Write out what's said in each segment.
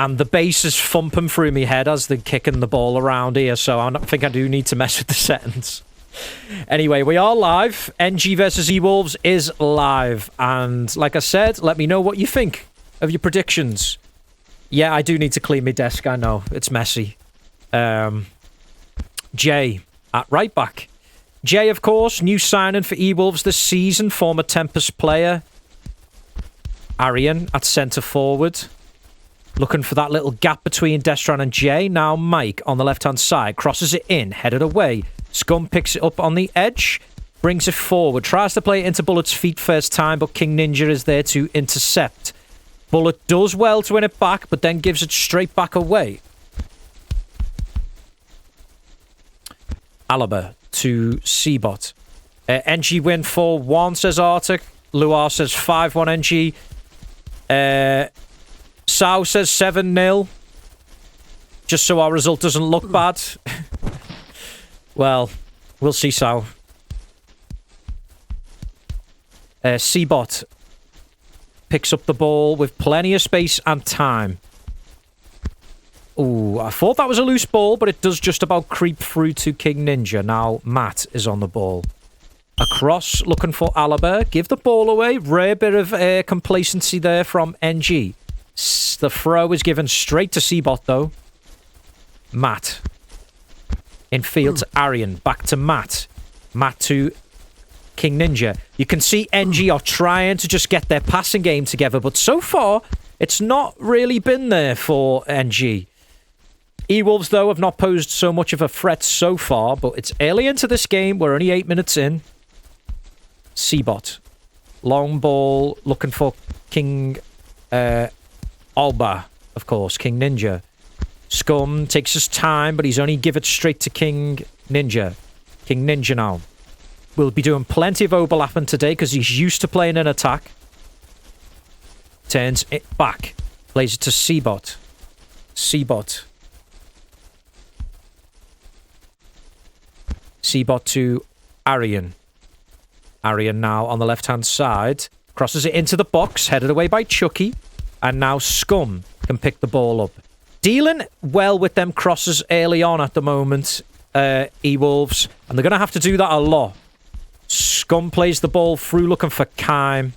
And the bass is thumping through my head as they're kicking the ball around here, so I think I do need to mess with the settings. Anyway, we are live. NG versus eWolves is live. And like I said, let me know what you think of your predictions. Yeah, I do need to clean my desk, I know. It's messy. Jay at right back. Jay, of course, new signing for eWolves this season, former Tempest player. Arian at centre forward. Looking for that little gap between Destran and Jay. Now Mike on the left-hand side. Crosses it in. Headed away. Scum picks it up on the edge. Brings it forward. Tries to play it into Bullet's feet first time, but King Ninja is there to intercept. Bullet does well to win it back, but then gives it straight back away. Alaba to Seabot. NG win 4-1, says Arctic. Luar says 5-1 NG. Sao says 7-0. Just so our result doesn't look bad. Well, we'll see, Sao. Seabot picks up the ball with plenty of space and time. Ooh, I thought that was a loose ball, but it does just about creep through to King Ninja. Now Matt is on the ball. Across, looking for Alaba. Give the ball away. Rare bit of complacency there from NG. The throw is given straight to Seabot, though. Matt. In field to Arian. Back to Matt. Matt to King Ninja. You can see NG are trying to just get their passing game together, but so far, it's not really been there for NG. eWolves, though, have not posed so much of a threat so far, but it's early into this game. We're only 8 minutes in. Seabot. Long ball, looking for King... Alba, of course, King Ninja. Scum takes his time, but he's only give it straight to King Ninja. King Ninja now. Will be doing plenty of overlapping today because he's used to playing an attack. Turns it back. Plays it to Seabot. Seabot. Seabot to Arian. Arian now on the left-hand side. Crosses it into the box. Headed away by Chucky. And now Scum can pick the ball up. Dealing well with them crosses early on at the moment, eWolves. And they're going to have to do that a lot. Scum plays the ball through looking for Kime.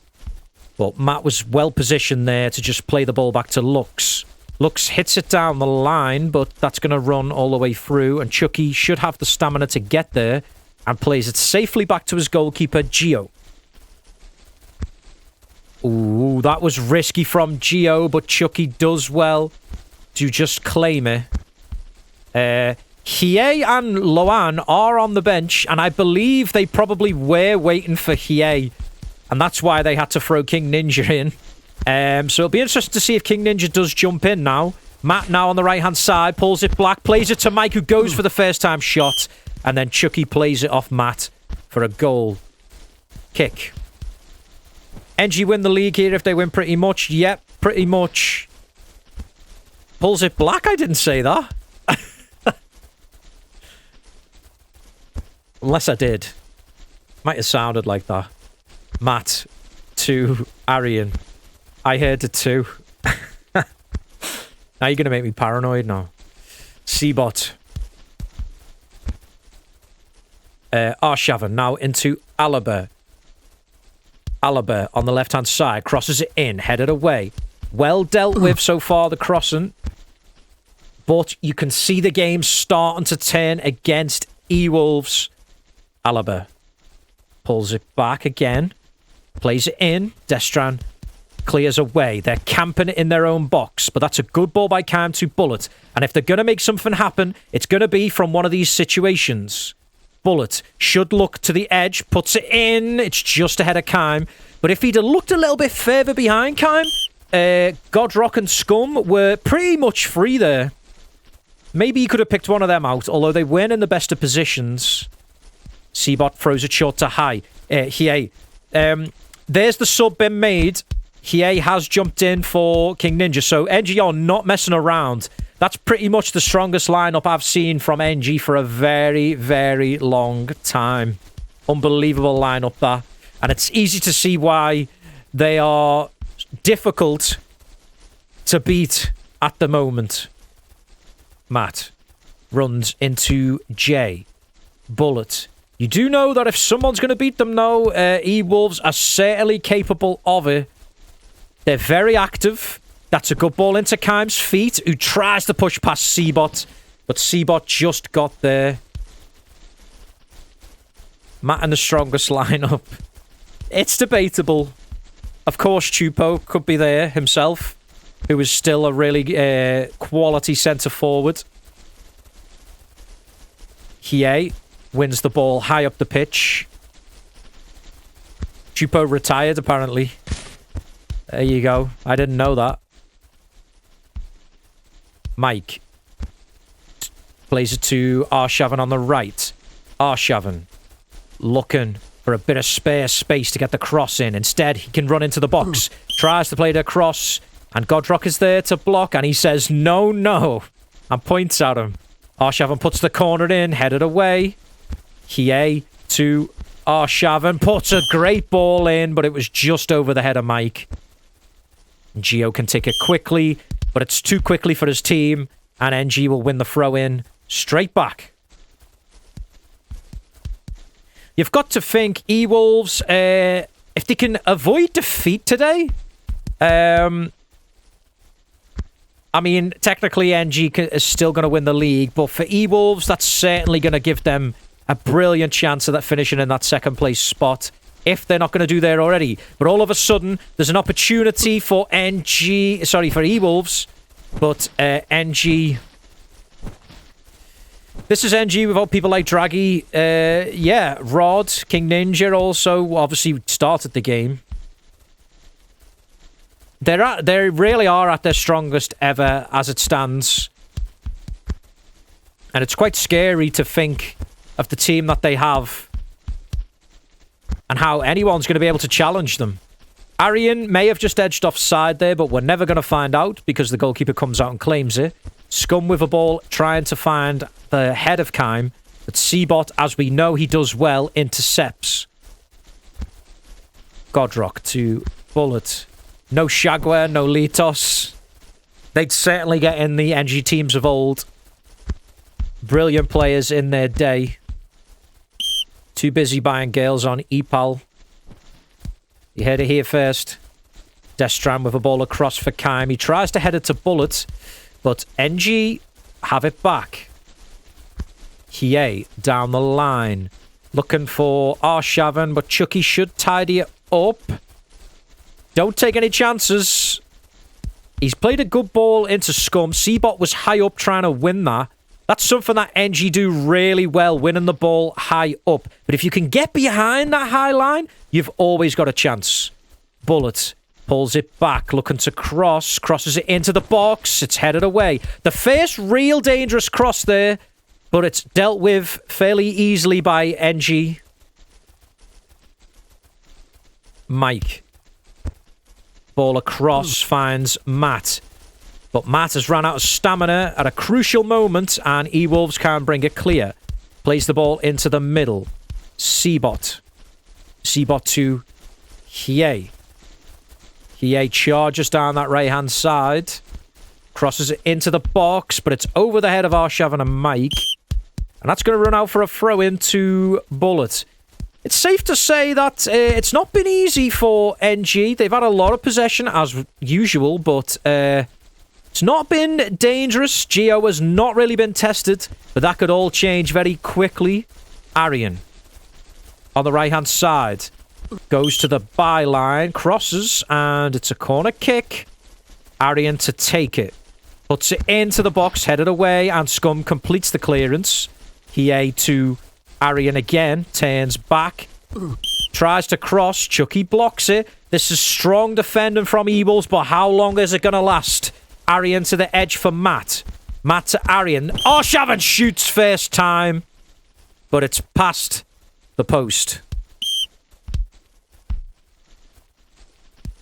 But Matt was well positioned there to just play the ball back to Lux. Lux hits it down the line, but that's going to run all the way through. And Chucky should have the stamina to get there. And plays it safely back to his goalkeeper, Gio. Ooh, that was risky from Gio, but Chucky does well to just claim it. Hiei and Loan are on the bench, and I believe they probably were waiting for Hiei, and that's why they had to throw King Ninja in. So it'll be interesting to see if King Ninja does jump in now. Matt now on the right-hand side, pulls it back, plays it to Mike, who goes for the first-time shot, and then Chucky plays it off Matt for a goal. Kick. NG win the league here if they win pretty much. Yep, pretty much. Pulls it black? I didn't say that. Unless I did. Might have sounded like that. Matt to Arian. I heard it too. Now you're going to make me paranoid now. Seabot. Arshavan now into Alaba. Alaba on the left-hand side. Crosses it in. Headed away. Well dealt with so far, the crossing. But you can see the game starting to turn against eWolves. Alaba pulls it back again. Plays it in. Destran clears away. They're camping it in their own box. But that's a good ball by Kime to Bullet. And if they're going to make something happen, it's going to be from one of these situations. Bullet should look to the edge, puts it in. It's just ahead of Kime. But if he'd have looked a little bit further behind Kime, Godrock and Scum were pretty much free there. Maybe he could have picked one of them out, although they weren't in the best of positions. Seabot throws it short to Hiei. There's the sub been made. Hiei has jumped in for King Ninja, so NG are not messing around. That's pretty much the strongest lineup I've seen from NG for a very, very long time. Unbelievable lineup, that. And it's easy to see why they are difficult to beat at the moment. Matt runs into Jay. Bullet. You do know that if someone's going to beat them, though, eWolves are certainly capable of it. They're very active. That's a good ball into Keim's feet, who tries to push past Seabot, but Seabot just got there. Matt in the strongest lineup. It's debatable. Of course, Chupo could be there himself, who is still a really quality centre forward. Hiei wins the ball high up the pitch. Chupo retired, apparently. There you go. I didn't know that. Mike plays it to Arshavin on the right. Arshavin looking for a bit of spare space to get the cross in. Instead, he can run into the box. Tries to play the cross, and Godrock is there to block, and he says, no, no, and points at him. Arshavin puts the corner in, headed away. Hiei to Arshavin, puts a great ball in, but it was just over the head of Mike. Gio can take it quickly, but it's too quickly for his team, and NG will win the throw-in straight back. You've got to think eWolves, if they can avoid defeat today, I mean, technically NG is still going to win the league, but for eWolves, that's certainly going to give them a brilliant chance of that finishing in that second place spot, if they're not going to do there already. But all of a sudden, there's an opportunity for for eWolves, but NG... This is NG without people like Draggy. Yeah, Rod, King Ninja also obviously started the game. They really are at their strongest ever as it stands. And it's quite scary to think of the team that they have and how anyone's going to be able to challenge them. Arian may have just edged offside there, but we're never going to find out because the goalkeeper comes out and claims it. Scum with a ball, trying to find the head of Keim. But Seabot, as we know he does well, intercepts. Godrock to Bullet. No Shagware, no Litos. They'd certainly get in the NG teams of old. Brilliant players in their day. Too busy buying girls on EPAL. You heard it here first. Destran with a ball across for Keim. He tries to head it to Bullet, but NG have it back. Hiei down the line. Looking for Arshavin, but Chucky should tidy it up. Don't take any chances. He's played a good ball into Scum. Seabot was high up trying to win that. That's something that NG do really well, winning the ball high up. But if you can get behind that high line, you've always got a chance. Bullet pulls it back, looking to cross. Crosses it into the box. It's headed away. The first real dangerous cross there, but it's dealt with fairly easily by NG. Mike. Ball across, finds Matt. But Matt has run out of stamina at a crucial moment, and eWolves can't bring it clear. Plays the ball into the middle. Seabot. Seabot to Hiei. Hiei charges down that right-hand side. Crosses it into the box, but it's over the head of Arshavin and Mike. And that's going to run out for a throw-in to Bullet. It's safe to say that it's not been easy for NG. They've had a lot of possession, as usual, but it's not been dangerous. Gio has not really been tested, but that could all change very quickly. Arian on the right-hand side goes to the byline, crosses, and it's a corner kick. Arian to take it. Puts it into the box, headed away, and Scum completes the clearance. Hiei to Arian again, turns back, tries to cross, Chucky blocks it. This is strong defending from eWolves, but how long is it going to last? Arian to the edge for Matt. Matt to Arian. Arshavin shoots first time, but it's past the post.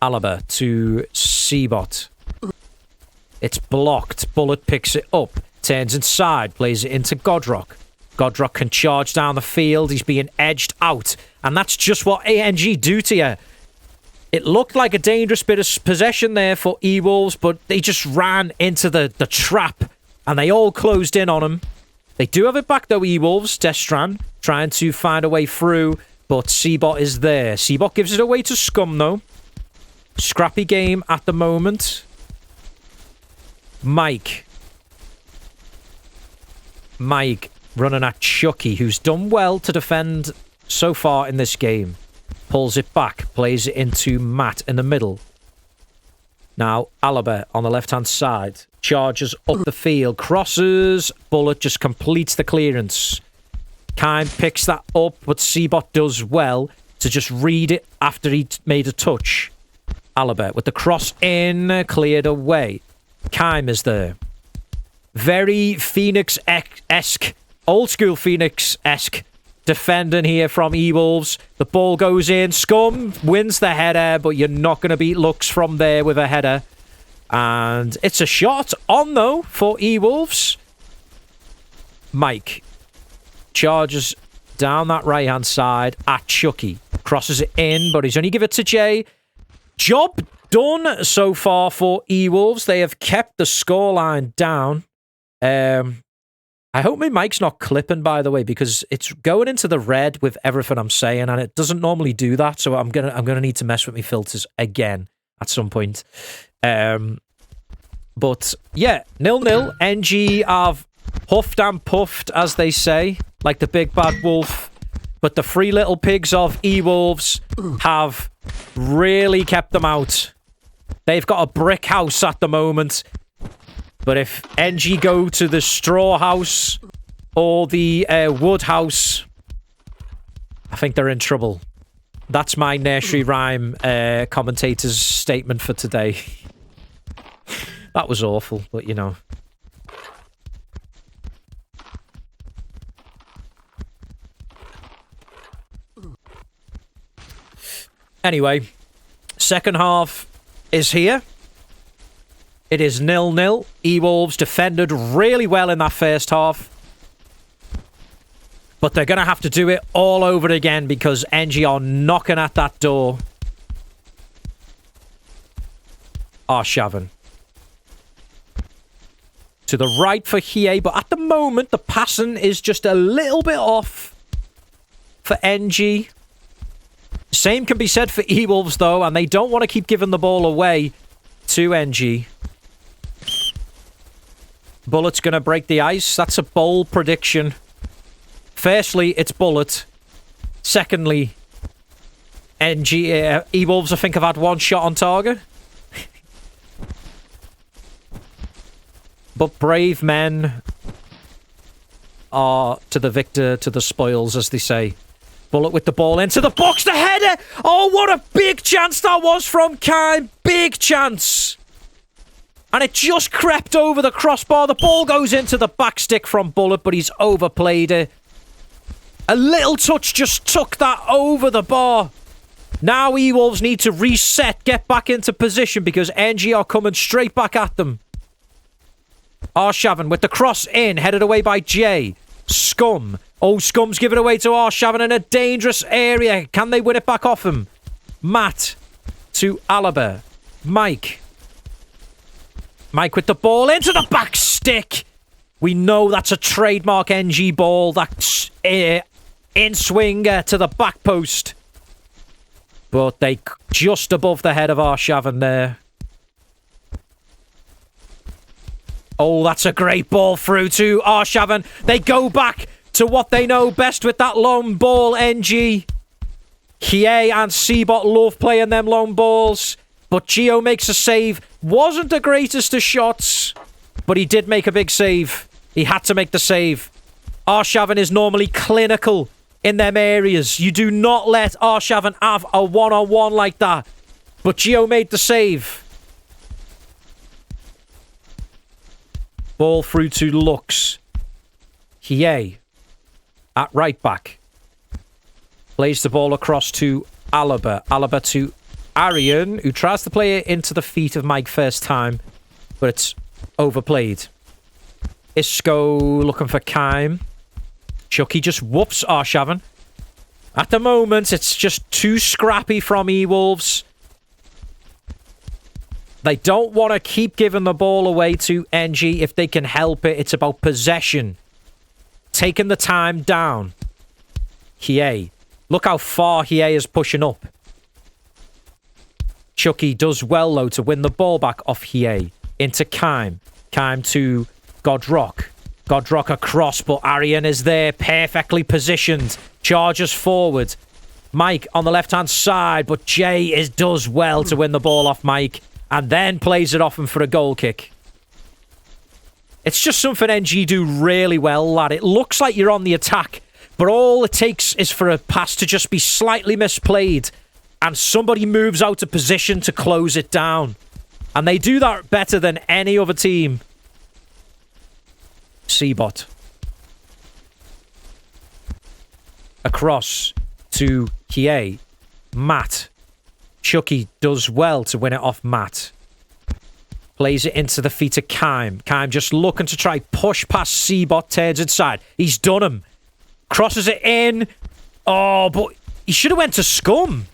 Alaba to Seabot. It's blocked. Bullet picks it up, turns inside, plays it into Godrock. Godrock can charge down the field. He's being edged out. And that's just what ANG do to you. It looked like a dangerous bit of possession there for eWolves, but they just ran into the trap, and they all closed in on him. They do have it back, though, eWolves. Destran trying to find a way through, but Seabot is there. Seabot gives it away to Scum, though. Scrappy game at the moment. Mike running at Chucky, who's done well to defend so far in this game. Pulls it back, plays it into Matt in the middle. Now, Alaba on the left-hand side. Charges up the field, crosses. Bullet just completes the clearance. Kime picks that up, but Seabot does well to just read it after he made a touch. Alaba with the cross in, cleared away. Kime is there. Very Phoenix-esque, old-school Phoenix-esque defending here from eWolves. The ball goes in. Scum wins the header, but you're not going to beat Lux from there with a header. And it's a shot on, though, for eWolves. Mike charges down that right-hand side at Chucky. Crosses it in, but he's only give it to Jay. Job done so far for eWolves. They have kept the scoreline down. I hope my mic's not clipping, by the way, because it's going into the red with everything I'm saying, and it doesn't normally do that. So I'm gonna need to mess with my filters again at some point. But yeah, 0-0. NG have huffed and puffed, as they say, like the big bad wolf. But the three little pigs of eWolves have really kept them out. They've got a brick house at the moment. But if NG go to the straw house or the wood house, I think they're in trouble. That's my nursery rhyme commentator's statement for today. That was awful, but you know. Anyway, second half is here. It is 0-0. eWolves defended really well in that first half. But they're going to have to do it all over again because NG are knocking at that door. Arshavin. To the right for Hie, but at the moment, the passing is just a little bit off for NG. Same can be said for eWolves, though, and they don't want to keep giving the ball away to NG. Bullet's going to break the ice. That's a bold prediction. Firstly, it's Bullet. Secondly, eWolves, I think, have had one shot on target. But brave men are to the victor, to the spoils, as they say. Bullet with the ball into the box. The header! Oh, what a big chance that was from Kime. Big chance. And it just crept over the crossbar. The ball goes into the back stick from Bullet, but he's overplayed it. A little touch just took that over the bar. Now eWolves need to reset, get back into position because NG are coming straight back at them. Arshavin with the cross in, headed away by Jay. Scum. Oh, Scum's given away to Arshavin in a dangerous area. Can they win it back off him? Matt to Alaba. Mike with the ball into the back stick. We know that's a trademark NG ball. That's in swing to the back post. But they just above the head of Arshavin there. Oh, that's a great ball through to Arshavin. They go back to what they know best with that long ball, NG. Hie and Seabot love playing them long balls. But Gio makes a save. Wasn't the greatest of shots, but he did make a big save. He had to make the save. Arshavin is normally clinical in them areas. You do not let Arshavin have a one-on-one like that. But Gio made the save. Ball through to Lux. Hie at right back. Plays the ball across to Alaba. Alaba to Arian, who tries to play it into the feet of Mike first time, but it's overplayed. Isco looking for Kime. Chucky just whoops Arshavin. At the moment, it's just too scrappy from eWolves. They don't want to keep giving the ball away to NG if they can help it. It's about possession. Taking the time down. Hiei. Look how far Hiei is pushing up. Chucky does well, though, to win the ball back off Hiei. Into Kaim. Kaim to Godrock. Godrock across, but Arian is there. Perfectly positioned. Charges forward. Mike on the left-hand side, but Jay does well to win the ball off Mike. And then plays it off him for a goal kick. It's just something NG do really well, lad. It looks like you're on the attack, but all it takes is for a pass to just be slightly misplayed, and somebody moves out of position to close it down. And they do that better than any other team. Seabot. Across to Hiei. Matt. Chucky does well to win it off Matt. Plays it into the feet of Kaim. Kaim just looking to try push past Seabot. Turns inside. He's done him. Crosses it in. Oh, but he should have went to Scum.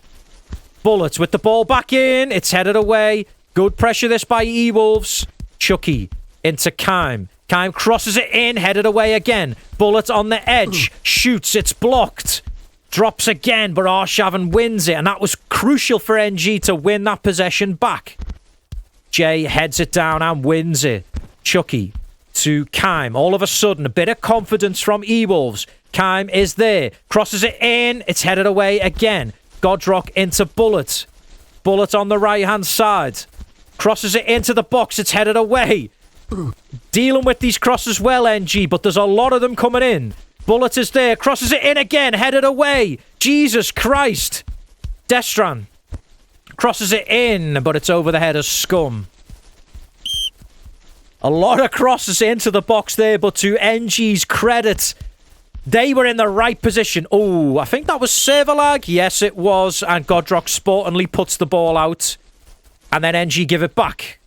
Bullets with the ball back in. It's headed away. Good pressure this by eWolves. Chucky into Kaim. Kaim crosses it in. Headed away again. Bullet on the edge. Shoots. It's blocked. Drops again, but Arshavin wins it. And that was crucial for NG to win that possession back. Jay heads it down and wins it. Chucky to Kaim. All of a sudden, a bit of confidence from eWolves. Kaim is there. Crosses it in. It's headed away again. Godrock into Bullet. Bullet on the right-hand side. Crosses it into the box. It's headed away. Dealing with these crosses well, NG, but there's a lot of them coming in. Bullet is there. Crosses it in again. Headed away. Jesus Christ. Destran. Crosses it in, but it's over the head of Scum. A lot of crosses into the box there, but to NG's credit, they were in the right position. Oh, I think that was server lag. Yes, it was. And Godrock sportingly puts the ball out. And then NG give it back.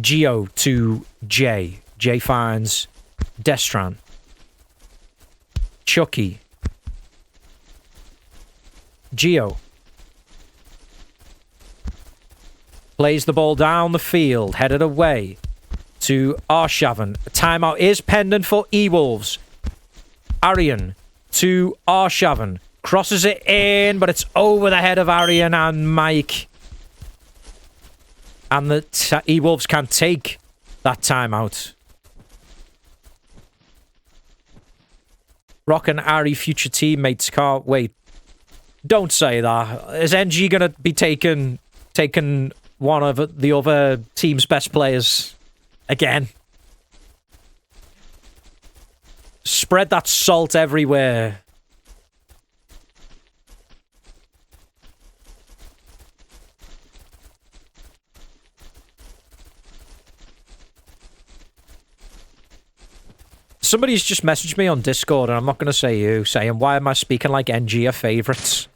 Geo to Jay. Jay finds Destran. Chucky. Geo. Plays the ball down the field. Headed away to Arshavin. Timeout is pending for eWolves. Arian to Arshavin. Crosses it in, but it's over the head of Arian and Mike. And the eWolves can take that timeout. Rock and Ari, future teammates, can't wait. Don't say that. Is NG going to be taking one of the other team's best players again? Spread that salt everywhere. Somebody's just messaged me on Discord, and I'm not going to say who, saying, why am I speaking like NG are favourites?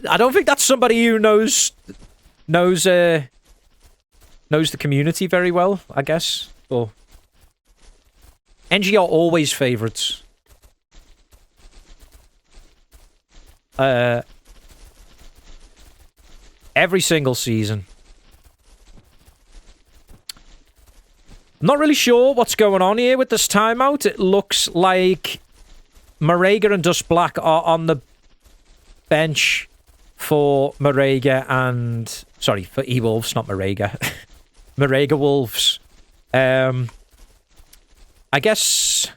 I don't think that's somebody who knows the community very well, I guess. Or NG are always favourites. Every single season. I'm not really sure what's going on here with this timeout. It looks like Marega and Dust Black are on the bench for Marega and... Sorry, for eWolves, not Marega. Marega Wolves. I guess...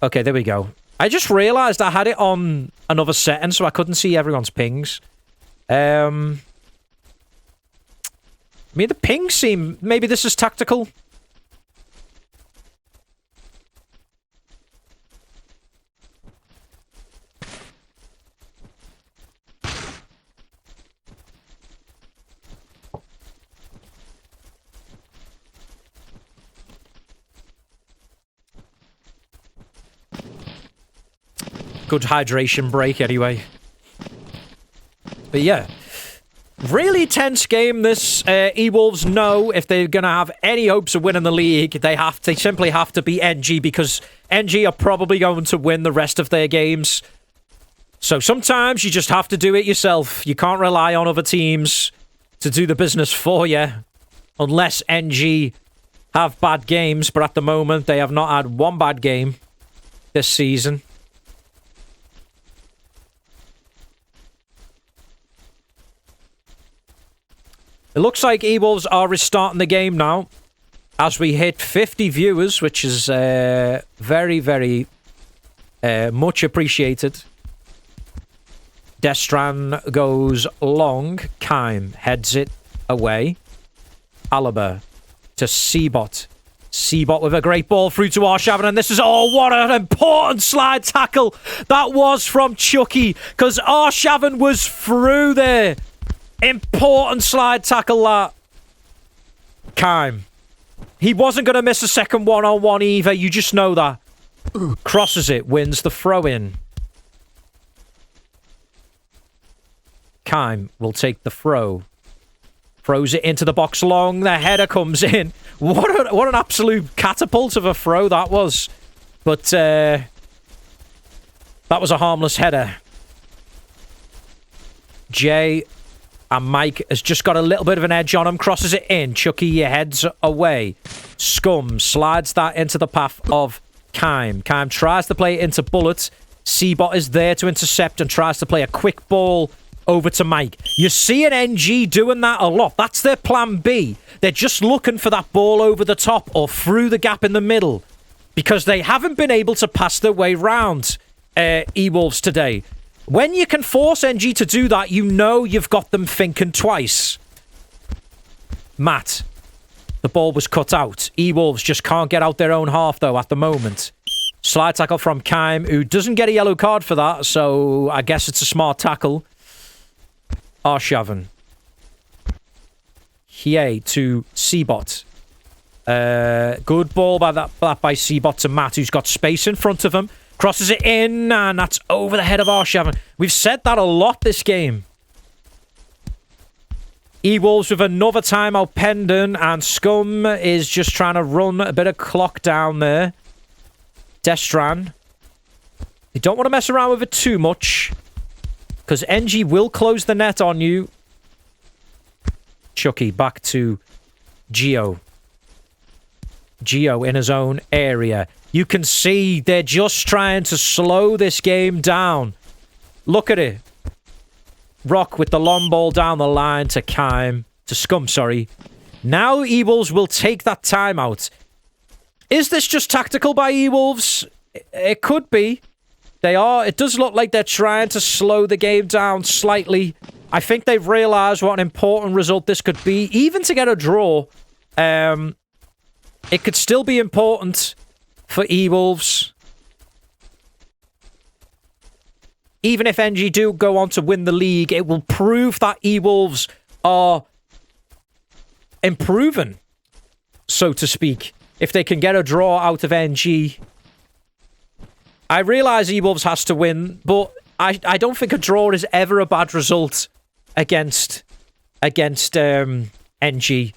Okay, there we go. I just realised I had it on another setting, so I couldn't see everyone's pings. I mean, the pings seem... Maybe this is tactical. Good hydration break, anyway. But yeah. Really tense game, this. eWolves know if they're going to have any hopes of winning the league, they simply have to beat NG, because NG are probably going to win the rest of their games. So sometimes you just have to do it yourself. You can't rely on other teams to do the business for you, unless NG have bad games. But at the moment, they have not had one bad game this season. It looks like eWolves are restarting the game now as we hit 50 viewers, which is very, very much appreciated. Destran goes long. Kime heads it away. Alaba to Seabot. Seabot with a great ball through to Arshavin, and this is, oh, what an important slide tackle that was from Chucky, because Arshavin was through there. Important slide tackle, that. Kime. He wasn't going to miss a second one-on-one either. You just know that. Crosses it. Wins the throw-in. Kime will take the throw. Throws it into the box long. The header comes in. What an absolute catapult of a throw that was. But that was a harmless header. Jay... and Mike has just got a little bit of an edge on him. Crosses it in. Chucky heads away. Scum slides that into the path of Kime. Kime tries to play it into Bullet. Seabot is there to intercept and tries to play a quick ball over to Mike. You see an NG doing that a lot. That's their plan B. They're just looking for that ball over the top or through the gap in the middle, because they haven't been able to pass their way round eWolves today. When you can force NG to do that, you know you've got them thinking twice. Matt. The ball was cut out. eWolves just can't get out their own half, though, at the moment. Slide tackle from Kime, who doesn't get a yellow card for that, so I guess it's a smart tackle. Arshavin. Hie to Seabot. Good ball by Seabot to Matt, who's got space in front of him. Crosses it in, and that's over the head of Arshavin. We've said that a lot this game. eWolves with another timeout pending, and Scum is just trying to run a bit of clock down there. Destran. You don't want to mess around with it too much, because NG will close the net on you. Chucky back to Gio. Gio in his own area. You can see they're just trying to slow this game down. Look at it. Rock with the long ball down the line to Kime. To Scum, sorry. Now eWolves will take that timeout. Is this just tactical by eWolves? It could be. They are. It does look like they're trying to slow the game down slightly. I think they've realised what an important result this could be. Even to get a draw, it could still be important for eWolves. Even if NG do go on to win the league, it will prove that eWolves are improving, so to speak, if they can get a draw out of NG. I realise eWolves has to win, but I don't think a draw is ever a bad result against NG.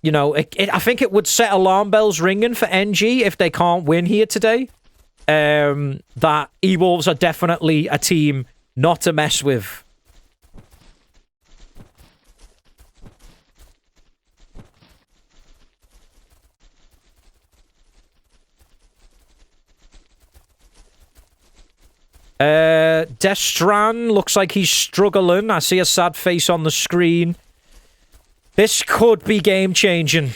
You know, I think it would set alarm bells ringing for NG if they can't win here today. That eWolves are definitely a team not to mess with. Destran looks like he's struggling. I see a sad face on the screen. This could be game-changing.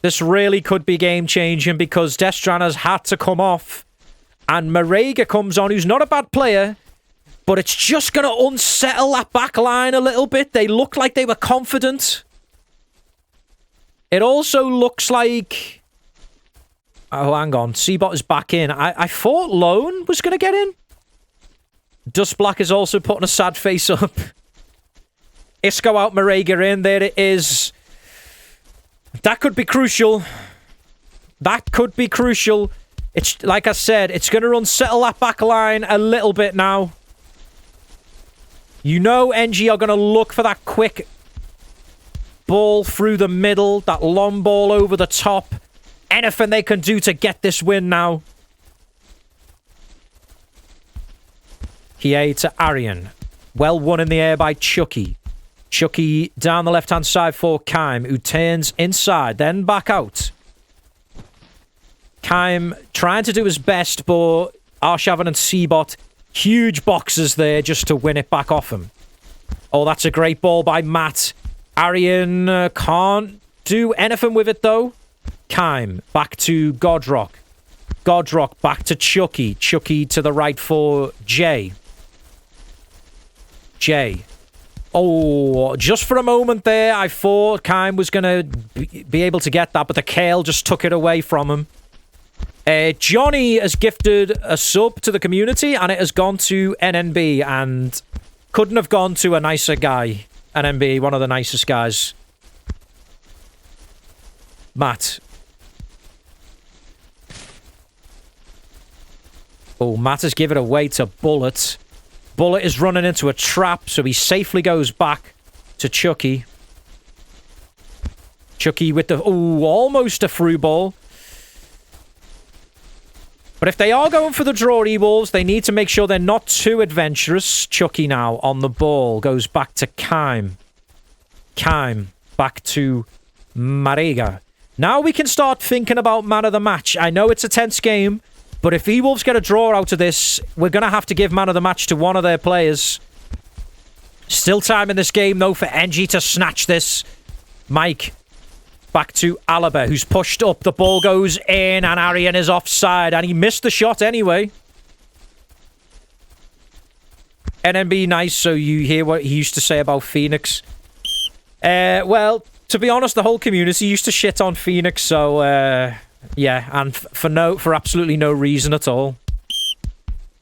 This really could be game-changing, because Destran has had to come off. And Marega comes on, who's not a bad player, but it's just going to unsettle that back line a little bit. They look like they were confident. It also looks like... Oh, hang on. Seabot is back in. I thought Lone was going to get in. Dust Black is also putting a sad face up. Isco out, Marega in. There it is. That could be crucial. That could be crucial. It's like I said, it's going to unsettle that back line a little bit now. You know NG are going to look for that quick ball through the middle, that long ball over the top. Anything they can do to get this win now. Kie to Arian. Well won in the air by Chucky. Chucky down the left-hand side for Kaim, who turns inside, then back out. Kaim trying to do his best, but Arshavin and Seabot, huge boxes there just to win it back off him. Oh, that's a great ball by Matt. Arian can't do anything with it, though. Kaim back to Godrock. Godrock back to Chucky. Chucky to the right for Jay. Jay. Oh, just for a moment there, I thought Kaim was going to be able to get that, but the Kale just took it away from him. Johnny has gifted a sub to the community, and it has gone to NNB, and couldn't have gone to a nicer guy. NNB, one of the nicest guys. Matt. Oh, Matt has given it away to Bullet. Bullet is running into a trap, so he safely goes back to Chucky. Chucky with the... Oh, almost a through ball. But if they are going for the draw, eWolves, they need to make sure they're not too adventurous. Chucky now on the ball. Goes back to Kaim. Kaim back to Mariga. Now we can start thinking about man of the match. I know it's a tense game, but if eWolves get a draw out of this, we're going to have to give man of the match to one of their players. Still time in this game, though, for NG to snatch this. Mike. Back to Alaba, who's pushed up. The ball goes in, and Arian is offside, and he missed the shot anyway. NNB, nice, so you hear what he used to say about Phoenix. Well, to be honest, the whole community used to shit on Phoenix, so, yeah, and for absolutely no reason at all.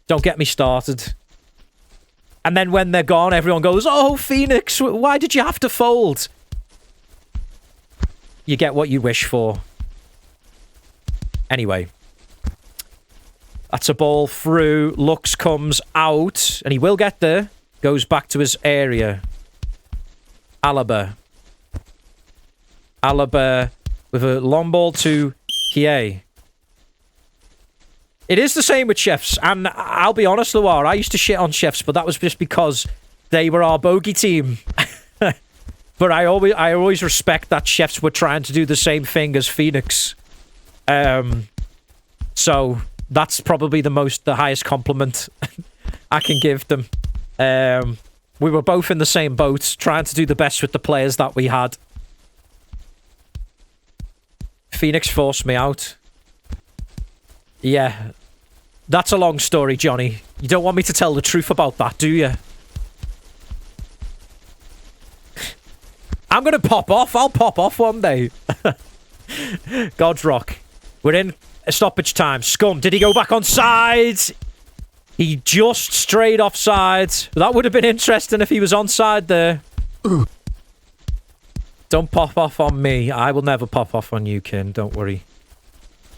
Don't get me started. And then when they're gone, everyone goes, "Oh, Phoenix, why did you have to fold?" You get what you wish for. Anyway. That's a ball through. Lux comes out. And he will get there. Goes back to his area. Alaba. Alaba with a long ball to Kie. It is the same with Chefs. And I'll be honest, Loire, I used to shit on Chefs, but that was just because they were our bogey team. But I always respect that Chefs were trying to do the same thing as Phoenix. So that's probably the highest compliment I can give them. We were both in the same boat, trying to do the best with the players that we had. Phoenix forced me out. Yeah. That's a long story, Johnny. You don't want me to tell the truth about that, do you? I'm going to pop off. I'll pop off one day. God's rock. We're in stoppage time. Scum, did he go back on sides? He just strayed off sides. That would have been interesting if he was onside there. Don't pop off on me. I will never pop off on you, Kin. Don't worry.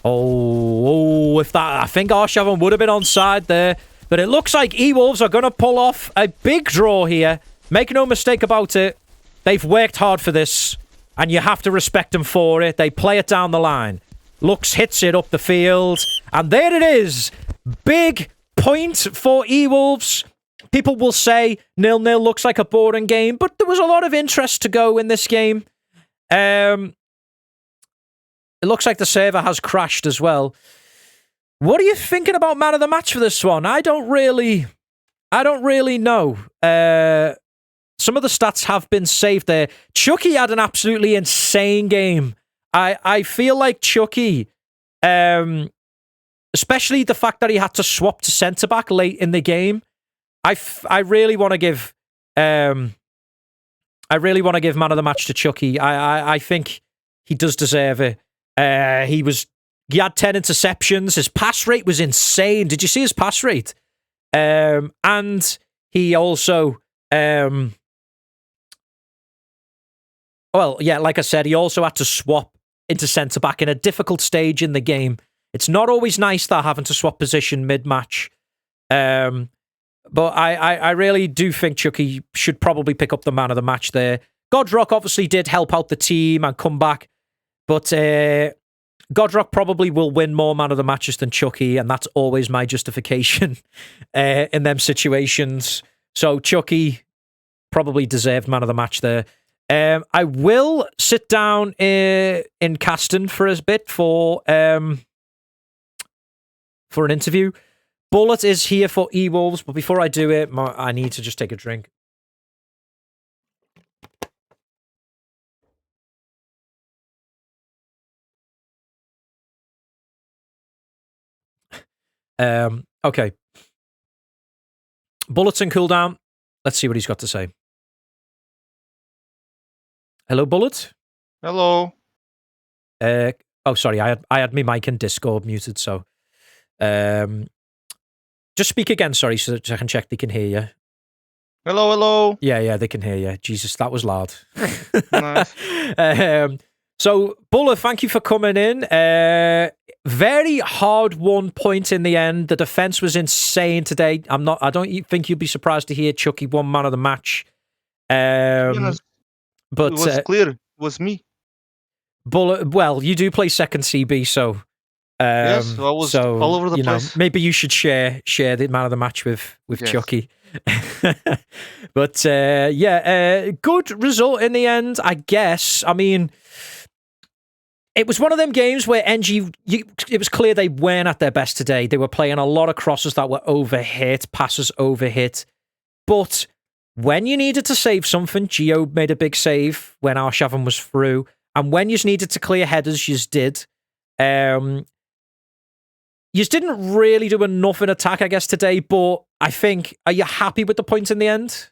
Oh, if that... I think Arshavin would have been onside there. But it looks like eWolves are going to pull off a big draw here. Make no mistake about it. They've worked hard for this, and you have to respect them for it. They play it down the line. Lux hits it up the field, and there it is. Big point for eWolves. People will say 0-0 looks like a boring game, but there was a lot of interest to go in this game. It looks like the server has crashed as well. What are you thinking about man of the match for this one? I don't really know. Some of the stats have been saved there. Chucky had an absolutely insane game. I feel like Chucky, especially the fact that he had to swap to centre-back late in the game, I really want to give man of the match to Chucky. I think he does deserve it. He had 10 interceptions. His pass rate was insane. Did you see his pass rate? And he also... Well, yeah, like I said, he also had to swap into centre-back in a difficult stage in the game. It's not always nice that having to swap position mid-match. But I really do think Chucky should probably pick up the man of the match there. Godrock obviously did help out the team and come back, but Godrock probably will win more man of the matches than Chucky, and that's always my justification in them situations. So Chucky probably deserved man of the match there. I will sit down in Caston for a bit for an interview. Bullet is here for eWolves, but before I do it, I need to just take a drink. Okay. Bullet's in cooldown. Let's see what he's got to say. Hello, Bullet. Hello. Sorry, I had my mic and Discord muted, so just speak again, sorry, so I can check they can hear you. Hello. Yeah, they can hear you. Jesus, that was loud. Nice. So, Bullet, thank you for coming in. Very hard won point in the end. The defense was insane today. I don't think you'd be surprised to hear Chucky won man of the match. But it was clear. It was me. Bullet, well, you do play second CB, so yes, I was all over the place. Maybe you should share the man of the match with yes. Chucky. But good result in the end, I guess. I mean, it was one of them games where NG, it was clear they weren't at their best today. They were playing a lot of crosses that were overhit, passes overhit. But when you needed to save something, Gio made a big save when Arshavin was through. And when you needed to clear headers, you did. You didn't really do enough in attack, I guess, today. But I think, are you happy with the point in the end?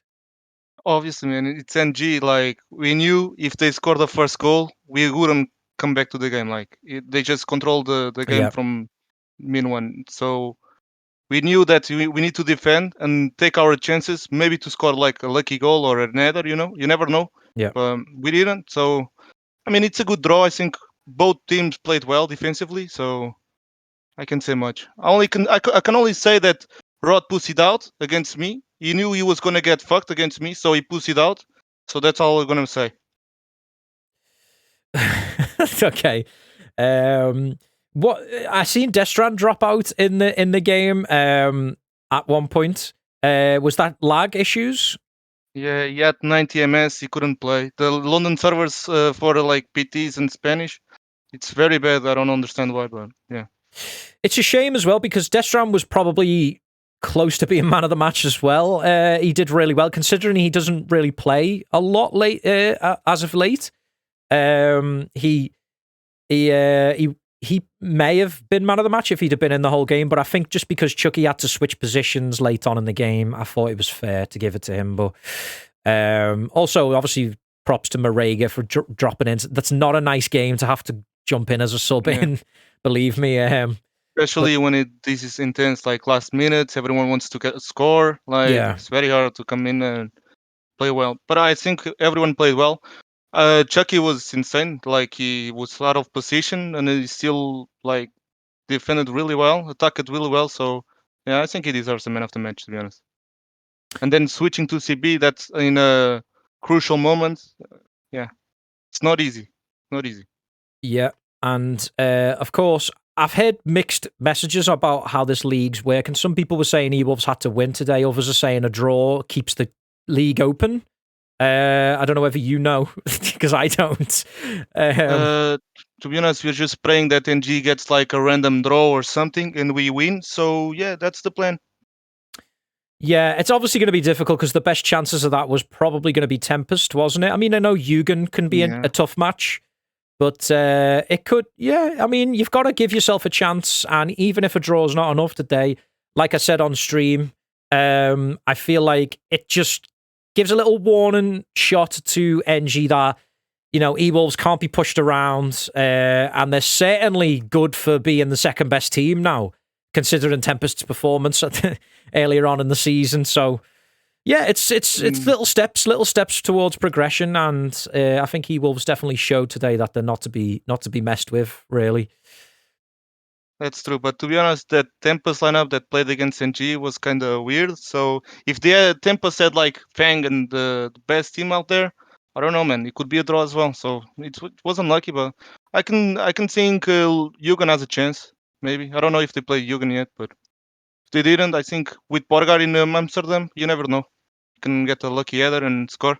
Obviously, man. It's NG. Like, we knew if they scored the first goal, we wouldn't come back to the game. Like, they just controlled the game from min one. So we knew that we need to defend and take our chances, maybe to score like a lucky goal or another, you never know. Yeah. We didn't. So, I mean, it's a good draw. I think both teams played well defensively, so I can't say much. I can only say that Rod pussied out against me. He knew he was going to get fucked against me, so he pussied out. So that's all I'm going to say. Okay. What I seen Destran drop out in the game at one point. Was that lag issues? Yeah, he had 90 ms. He couldn't play. The London servers for like PTs in Spanish, it's very bad. I don't understand why, but yeah. It's a shame as well because Destran was probably close to being man of the match as well. He did really well considering he doesn't really play a lot late as of late. He may have been man of the match if he'd have been in the whole game, but I think just because Chucky had to switch positions late on in the game, I thought it was fair to give it to him. But also, obviously, props to Marega for dropping in. That's not a nice game to have to jump in as a sub in, believe me. Especially when this is intense, like last minutes, everyone wants to get a score. Like it's very hard to come in and play well. But I think everyone played well. Chucky was insane. Like he was out of position and he still like defended really well, attacked really well. So yeah, I think he deserves the man of the match, to be honest. And then switching to CB, that's in a crucial moment. Yeah, it's not easy. Not easy. Yeah, and of course, I've heard mixed messages about how this league's work, and some people were saying eWolves had to win today. Others are saying a draw keeps the league open. I don't know whether you know, because I don't. To be honest, we're just praying that NG gets like a random draw or something and we win. So yeah, that's the plan. Yeah, it's obviously going to be difficult because the best chances of that was probably going to be Tempest, wasn't it? I mean, I know Yugen can be a tough match, but it could, I mean, you've got to give yourself a chance. And even if a draw is not enough today, like I said on stream, I feel like it just gives a little warning shot to NG that, eWolves can't be pushed around, and they're certainly good for being the second best team now, considering Tempest's performance earlier on in the season. So, yeah, it's little steps towards progression, and I think eWolves definitely showed today that they're not to be messed with, really. That's true, but to be honest, that Tempest lineup that played against NG was kind of weird. So if the Tempest had like Fang and the best team out there, I don't know, man. It could be a draw as well. So it was unlucky, but I can think Yugen has a chance. Maybe I don't know if they play Yugen yet, but if they didn't, I think with Borgar in Amsterdam, you never know. You can get a lucky header and score.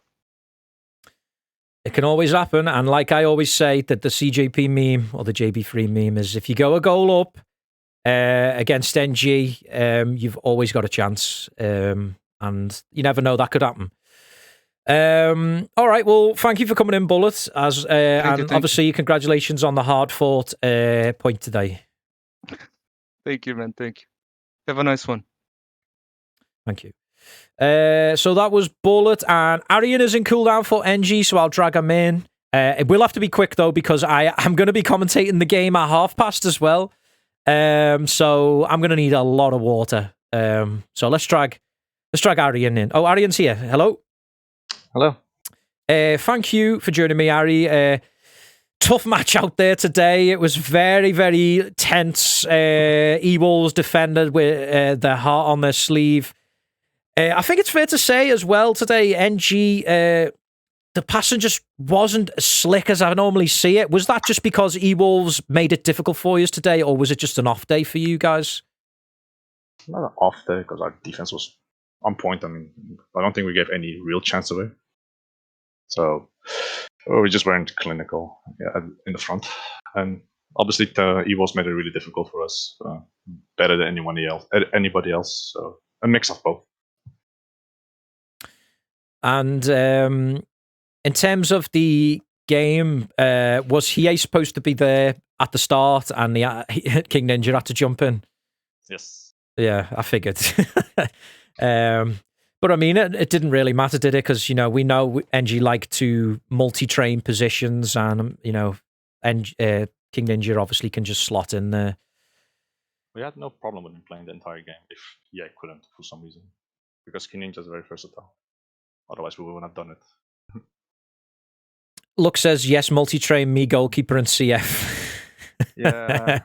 It can always happen, and like I always say, that the CJP meme or the JB3 meme is if you go a goal up against NG, you've always got a chance, and you never know, that could happen. All right, well, thank you for coming in, Bullet, and obviously congratulations on the hard-fought point today. Thank you, man. Thank you. Have a nice one. Thank you. So that was Bullet, and Arian is in cooldown for NG, so I'll drag him in. It will have to be quick though, because I'm going to be commentating the game at past as well. So I'm going to need a lot of water. So let's drag Arian in. Oh, Arian's here. Hello. Hello. Thank you for joining me, Ari. Tough match out there today. It was very, very tense. eWolves defended with their heart on their sleeve. I think it's fair to say as well today, NG, the passing just wasn't as slick as I normally see it. Was that just because eWolves made it difficult for you today, or was it just an off day for you guys? Not an off day, because our defense was on point. I mean, I don't think we gave any real chance away. So we just weren't clinical in the front. And obviously, the eWolves made it really difficult for us, better than anybody else. So a mix of both. And in terms of the game, was he supposed to be there at the start and the King Ninja had to jump in? Yes. Yeah, I figured. But I mean, it didn't really matter, did it? Because, we know NG like to multi-train positions, and, King Ninja obviously can just slot in there. We had no problem with him playing the entire game if he couldn't for some reason. Because King Ninja is very versatile. Otherwise, we wouldn't have done it. Luke says, yes, multi-train, me, goalkeeper, and CF. Yeah.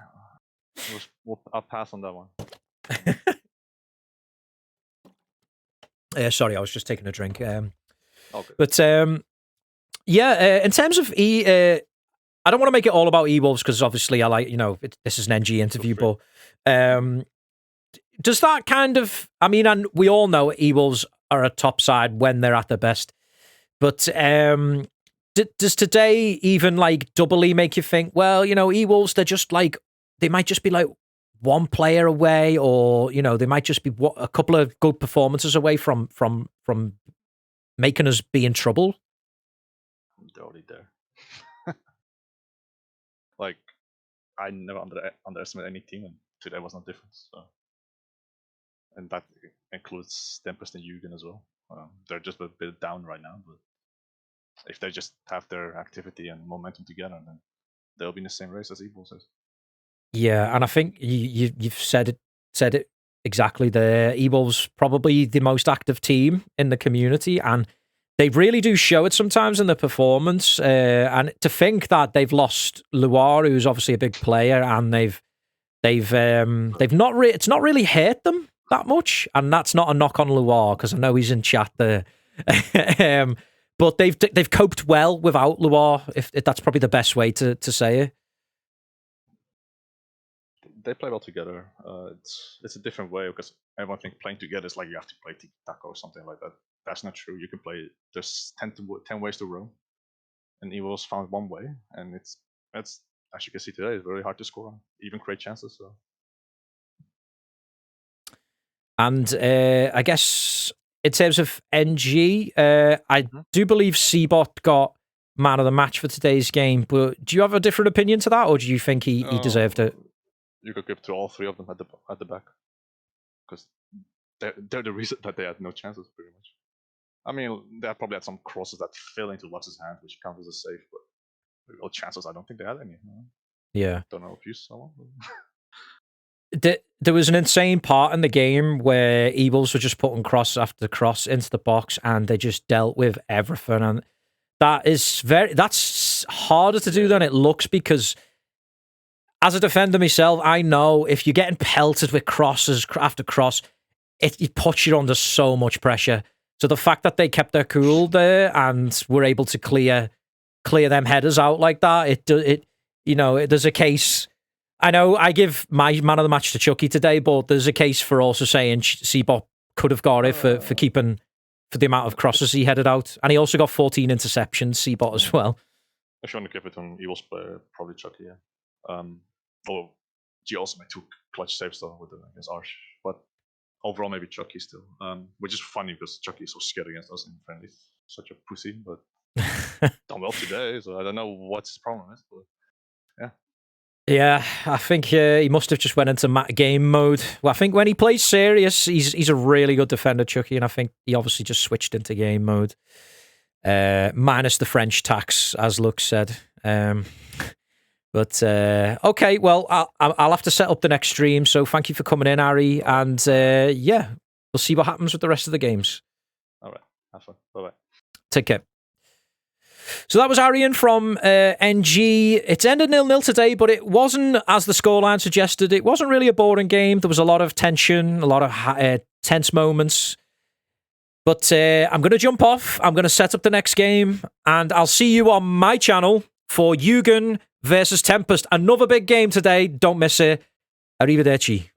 I'll pass on that one. Sorry, I was just taking a drink. Okay. But, in terms of I don't want to make it all about eWolves, because obviously I like, this is an NG interview, but does that kind of, I mean, and we all know eWolves are a top side when they're at their best, but does today even like doubly make you think, well, eWolves, they're just like, they might just be like one player away, or they might just be a couple of good performances away from making us be in trouble? They're already there. Like, I never underestimate any team, and today was no different. So, and that includes Tempest and Yugen as well. They're just a bit down right now, but if they just have their activity and momentum together, then they'll be in the same race as eWolves is. Yeah, and I think you've said it exactly there. eWolves probably the most active team in the community, and they really do show it sometimes in the performance. And to think that they've lost Loire, who's obviously a big player, and they've not it's not really hurt them that much, and that's not a knock on Loire, because I know he's in chat there. But they've coped well without Loire, if that's probably the best way to say it. They play well together. It's a different way, because everyone thinks playing together is like you have to play tiki-taka or something like that. That's not true. You can play. There's 10 ways to roam, and eWolves found one way, and it's as you can see today, it's very hard to score on, even create chances. So. And I guess in terms of NG, I do believe Seabot got man of the match for today's game. But do you have a different opinion to that, or do you think he deserved it? You could give to all three of them at the back, because they're the reason that they had no chances, pretty much. I mean, they probably had some crosses that fell into Lux's hand, which counts as a save, but real chances, I don't think they had any. Yeah. Don't know if you saw one. There was an insane part in the game where eWolves were just putting cross after cross into the box, and they just dealt with everything. And that's harder to do than it looks, because as a defender myself, I know if you're getting pelted with crosses after cross, it puts you under so much pressure. So the fact that they kept their cool there and were able to clear them headers out like that, there's a case. I know I give my man of the match to Chucky today, but there's a case for also saying Seabot could have got it for the amount of crosses he headed out, and he also got 14 interceptions. Seabot as well. If you want to give it an eWolves player, probably Chucky. Yeah. Although G also made 2 clutch saves though against Arsh, but overall maybe Chucky still. Which is funny because Chucky is so scared against us in friendly, such a pussy, but done well today. So I don't know what his problem is, but yeah. Yeah, I think he must have just went into game mode. Well, I think when he plays serious, he's a really good defender, Chucky, and I think he obviously just switched into game mode. Minus the French tax, as Luke said. But okay, well, I'll have to set up the next stream. So thank you for coming in, Ari, and yeah, we'll see what happens with the rest of the games. All right, have fun. Bye-bye. Take care. So that was Arian from NG. It's ended 0-0 today, but it wasn't, as the scoreline suggested, it wasn't really a boring game. There was a lot of tension, a lot of tense moments. But I'm going to jump off. I'm going to set up the next game, and I'll see you on my channel for Yugen versus Tempest. Another big game today. Don't miss it. Arrivederci.